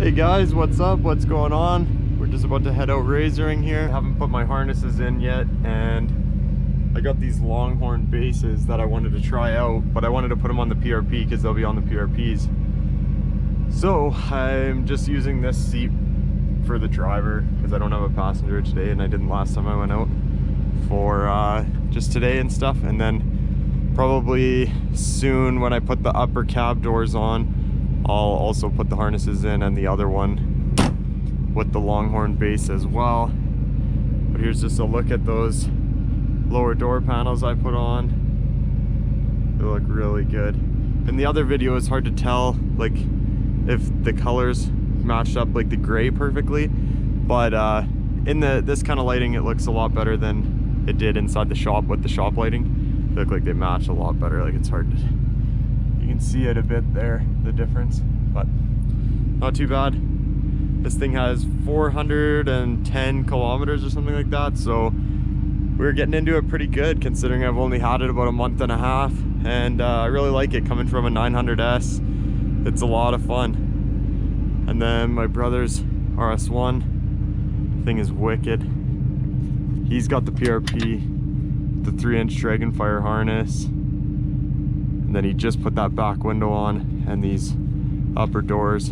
Hey guys, what's up? What's going on? We're just about to head out razoring here. I haven't put my harnesses in yet, and I got these longhorn bases that I wanted to try out, but I wanted to put them on the PRP because they'll be on the PRPs. So I'm just using this seat for the driver because I don't have a passenger today, and I didn't last time I went out, for just today and stuff. And then probably soon when I put the upper cab doors on, I'll also put the harnesses in, and the other one with the longhorn base as well. But here's just a look at those lower door panels I put on. They look really good. In the other video it's hard to tell like if the colors matched up, like the gray perfectly, but in this kind of lighting it looks a lot better than it did inside the shop with the shop lighting. They look like they match a lot better. Like it's hard to, you can see it a bit there, the difference, but not too bad. This thing has 410 kilometers or something like that, so we're getting into it pretty good considering I've only had it about a month and a half, and I really like it. Coming from a 900S, it's a lot of fun. And then my brother's RS1 thing is wicked. He's got the PRP, the 3-inch Dragonfire harness, and then he just put that back window on and these upper doors,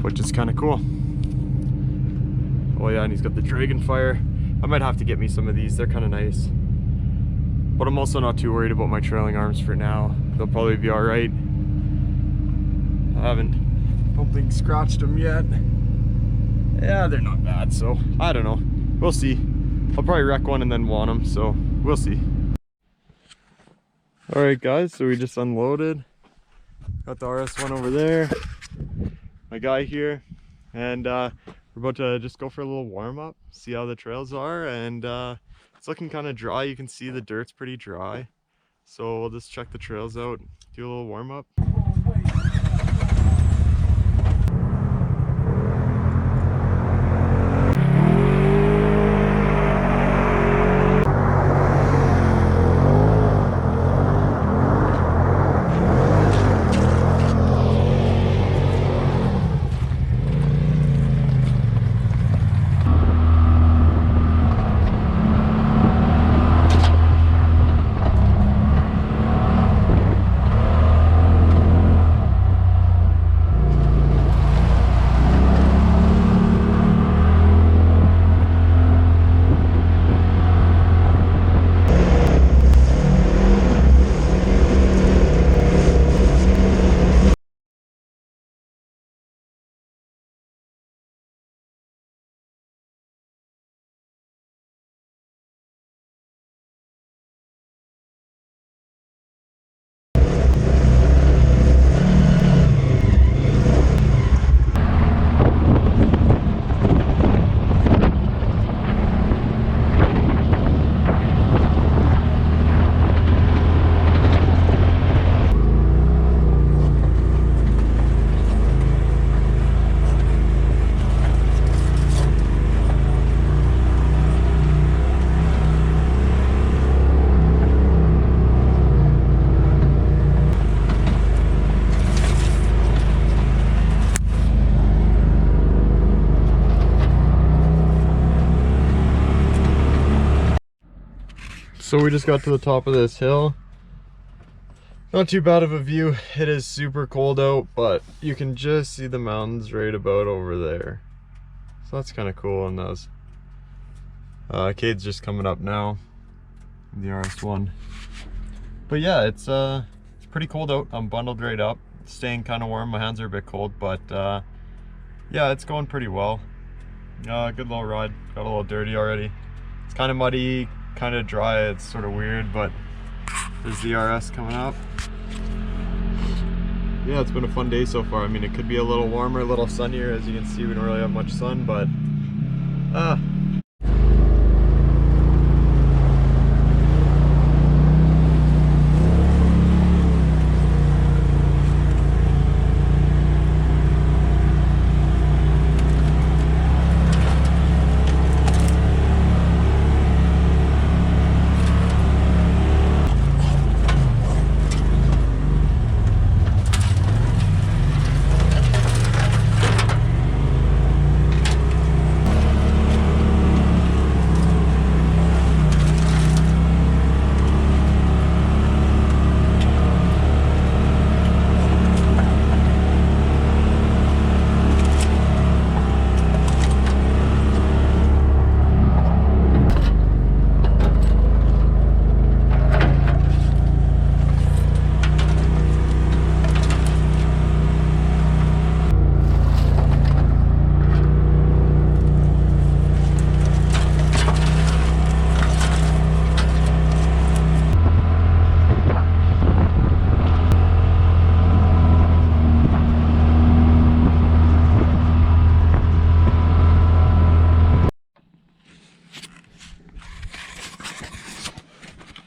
which is kind of cool. Oh yeah, and he's got the Dragonfire. I might have to get me some of these, they're kind of nice. But I'm also not too worried about my trailing arms for now. They'll probably be all right. I don't think scratched them yet. Yeah, they're not bad, so I don't know. We'll see. I'll probably wreck one and then want them, so we'll see. All right guys, so we just unloaded. Got the RS1 over there. My guy here, and we're about to just go for a little warm up, see how the trails are, and it's looking kind of dry. You can see the dirt's pretty dry, so we'll just check the trails out, do a little warm up. So we just got to the top of this hill. Not too bad of a view. It is super cold out, but you can just see the mountains right about over there. So that's kind of cool. And those Cade's just coming up now, the RS1. But yeah, it's pretty cold out. I'm bundled right up, staying kind of warm. My hands are a bit cold, but yeah, it's going pretty well. Good little ride. Got a little dirty already. It's kind of muddy, kind of dry. It's sort of weird, but there's the RS coming up. Yeah, it's been a fun day so far. I mean, it could be a little warmer, a little sunnier. As you can see, we don't really have much sun, but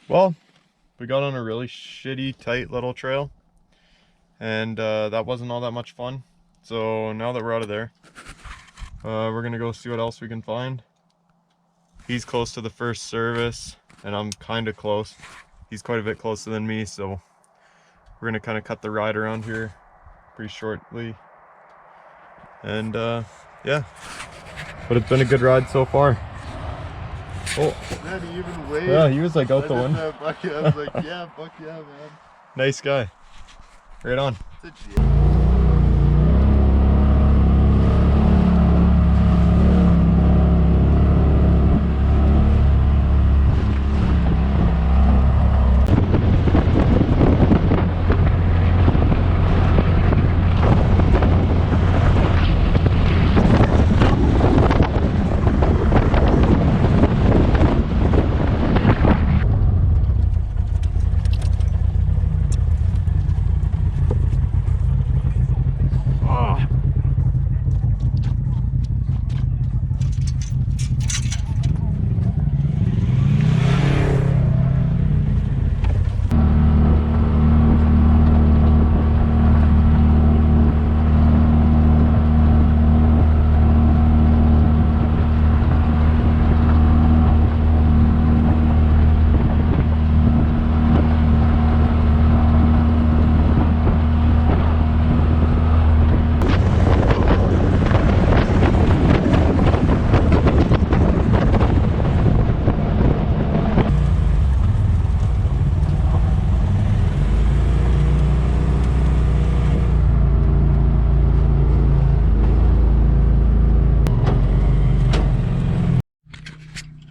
Well, we got on a really shitty, tight little trail, and that wasn't all that much fun. So now that we're out of there, we're gonna go see what else we can find. He's close to the first service, and I'm kind of close. He's quite a bit closer than me, so we're gonna kind of cut the ride around here pretty shortly. And yeah, but it's been a good ride so far. Oh, man, he even waved. Yeah, he was like out the window. I was like, yeah, fuck yeah, man. Nice guy. Right on.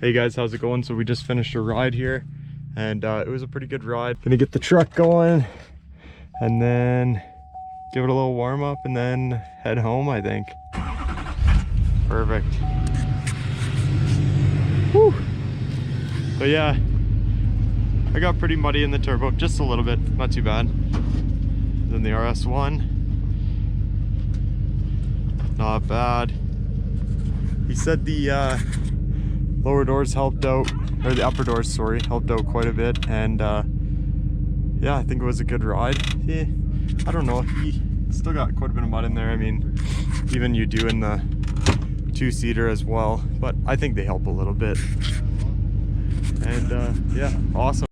Hey guys, how's it going? So we just finished a ride here, and it was a pretty good ride. Gonna get the truck going and then give it a little warm up and then head home, I think. Perfect. Whew. But yeah, I got pretty muddy in the turbo, just a little bit, not too bad. Then the RS1, not bad. He said the lower doors helped out, or the upper doors, sorry, helped out quite a bit, and yeah, I think it was a good ride. Yeah, I don't know, he still got quite a bit of mud in there. I mean, even you do in the two-seater as well, but I think they help a little bit. And yeah, awesome.